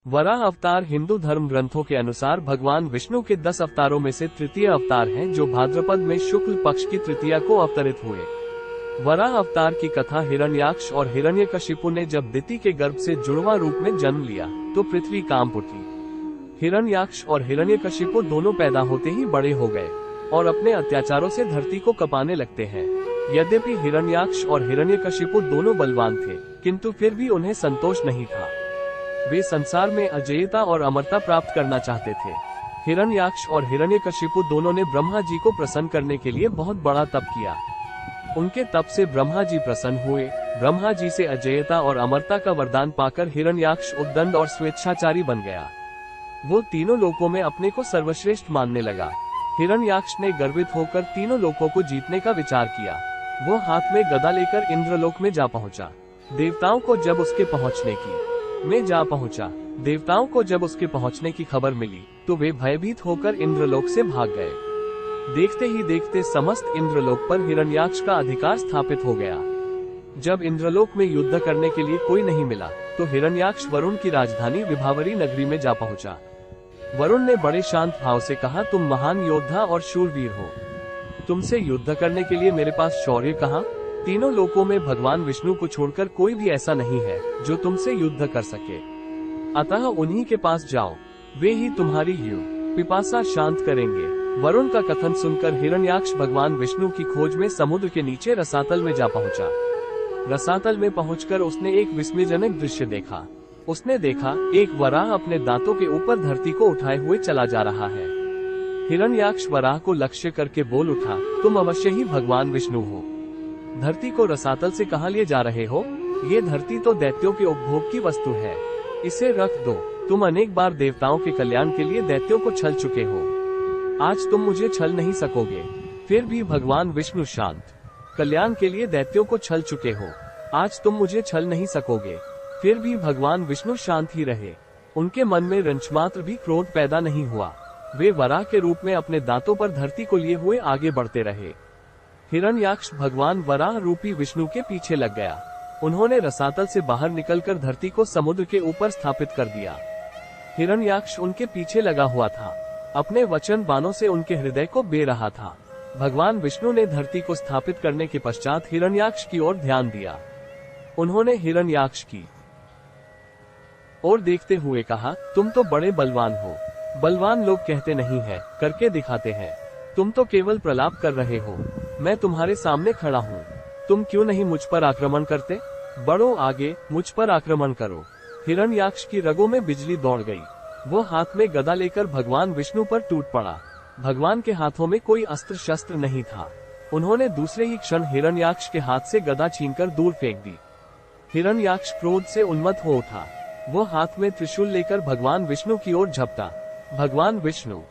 वराह अवतार हिंदू धर्म ग्रंथों के अनुसार भगवान विष्णु के 10 अवतारों में से तृतीय अवतार हैं, जो भाद्रपद में शुक्ल पक्ष की तृतीया को अवतरित हुए। वराह अवतार की कथा हिरण्याक्ष और हिरण्यकशिपु ने जब दिति के गर्भ से जुड़वा रूप में जन्म लिया तो पृथ्वी कांप उठी। हिरण्याक्ष और हिरण्यकशिपु दोनों पैदा होते ही बड़े हो गए और अपने अत्याचारों से धरती को कपाने लगते हैं। यद्यपि हिरण्याक्ष और हिरण्यकशिपु दोनों बलवान थे, किंतु फिर भी उन्हें संतोष नहीं था। वे संसार में अजेयता और अमरता प्राप्त करना चाहते थे। हिरण्याक्ष और हिरण्यकशिपु दोनों ने ब्रह्मा जी को प्रसन्न करने के लिए बहुत बड़ा तप किया। उनके तप से ब्रह्मा जी प्रसन्न हुए। ब्रह्मा जी से अजेयता और अमरता का वरदान पाकर हिरण्याक्ष उद्दंड और स्वेच्छाचारी बन गया। वो तीनों लोकों में अपने को सर्वश्रेष्ठ मानने लगा। हिरण्याक्ष ने गर्वित होकर तीनों लोकों को जीतने का विचार किया। वो हाथ में गदा लेकर इंद्रलोक में जा पहुंचा। देवताओं को जब उसके पहुंचने की खबर मिली तो वे भयभीत होकर इंद्रलोक से भाग गए। देखते ही देखते समस्त इंद्रलोक पर हिरण्याक्ष का अधिकार स्थापित हो गया। जब इंद्रलोक में युद्ध करने के लिए कोई नहीं मिला तो हिरण्याक्ष वरुण की राजधानी विभावरी नगरी में जा पहुंचा। वरुण ने बड़े शांत भाव से कहा, तुम महान योद्धा और शूरवीर हो। तुमसे युद्ध करने के लिए मेरे पास शौर्य कहाँ? तीनों लोकों में भगवान विष्णु को छोड़कर कोई भी ऐसा नहीं है जो तुमसे युद्ध कर सके। अतः उन्हीं के पास जाओ, वे ही तुम्हारी युद्ध पिपासा शांत करेंगे। वरुण का कथन सुनकर हिरण्याक्ष भगवान विष्णु की खोज में समुद्र के नीचे रसातल में जा पहुंचा। रसातल में पहुंचकर उसने एक विस्मयजनक दृश्य देखा। उसने देखा एक वराह अपने दांतों के ऊपर धरती को उठाए हुए चला जा रहा है। हिरण्याक्ष वराह को लक्ष्य करके बोल उठा, तुम अवश्य ही भगवान विष्णु हो। धरती को रसातल से कहाँ ले जा रहे हो? ये धरती तो दैत्यों के उपभोग की वस्तु है, इसे रख दो। तुम अनेक बार देवताओं के कल्याण के लिए दैत्यों को छल चुके हो, आज तुम मुझे छल नहीं सकोगे। फिर भी भगवान विष्णु शांत, कल्याण के लिए दैत्यों को छल चुके हो, आज तुम मुझे छल नहीं सकोगे। फिर भी भगवान विष्णु शांत ही रहे। उनके मन में रंचमात्र भी क्रोध पैदा नहीं हुआ। वे वराह के रूप में अपने दांतों पर धरती को लिए हुए आगे बढ़ते रहे। हिरण्याक्ष भगवान वराह रूपी विष्णु के पीछे लग गया। उन्होंने रसातल से बाहर निकलकर धरती को समुद्र के ऊपर स्थापित कर दिया। हिरण्याक्ष उनके पीछे लगा हुआ था, अपने वचन बाणों से उनके हृदय को बे रहा था। भगवान विष्णु ने धरती को स्थापित करने के पश्चात हिरण्याक्ष की ओर ध्यान दिया। उन्होंने हिरण्याक्ष की ओर देखते हुए कहा, तुम तो बड़े बलवान हो। बलवान लोग कहते नहीं है, करके दिखाते हैं। तुम तो केवल प्रलाप कर रहे हो। मैं तुम्हारे सामने खड़ा हूँ, तुम क्यों नहीं मुझ पर आक्रमण करते? बढ़ो आगे, मुझ पर आक्रमण करो। हिरण्याक्ष की रगों में बिजली दौड़ गई। वो हाथ में गदा लेकर भगवान विष्णु पर टूट पड़ा। भगवान के हाथों में कोई अस्त्र शस्त्र नहीं था। उन्होंने दूसरे ही क्षण हिरण्याक्ष के हाथ से गदा छीनकर दूर फेंक दी। हिरण्याक्ष क्रोध से उन्मत्त हो उठा। वो हाथ में त्रिशूल लेकर भगवान विष्णु की ओर झपटा। भगवान विष्णु